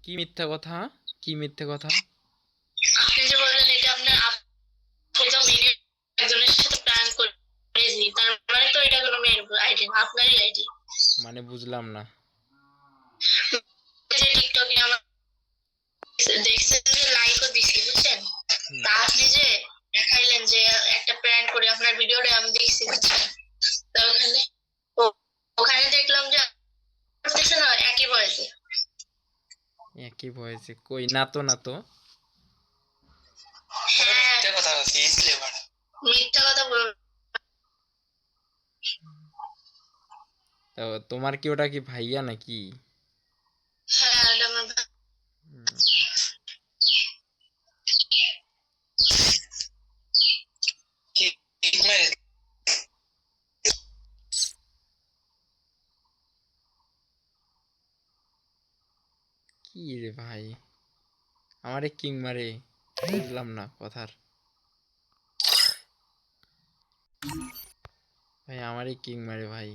কি মিথ্যা কথা? কি মিথ্যা কথা? আপনি যে বললেন এটা আপনার প্রথম ভিডিও একজনের সাথে প্র্যাঙ্ক করেছি, তার মানে তো এটা কোনো মেয়ের আইডি না, আপনারই আইডি। মানে বুঝলাম না। যে টিকটকে আমার দেখছেন যে লাইকও দিছি, বুঝছেন? হুম। তা আপনি যে দেখাইলেন যে একটা প্র্যাঙ্ক করে আপনার ভিডিওটা আমি দেখছি, বুঝছেন? তো ওখানে দেখলাম যে করতেছে না একই বয়সে। একই বয়সে? কই, না তো, না তো। হ্যাঁ, মিথ্যা কথা বলছি, মিথ্যা কথা বল। তো তোমার কি ওটা কি ভাইয়া নাকি? হ্যাঁ, এটা আমার হুম, ভাই। কি রে ভাই, আমারে কিং মারে? বুঝলাম না কথার। ভাই আমারই কিং মারে ভাই।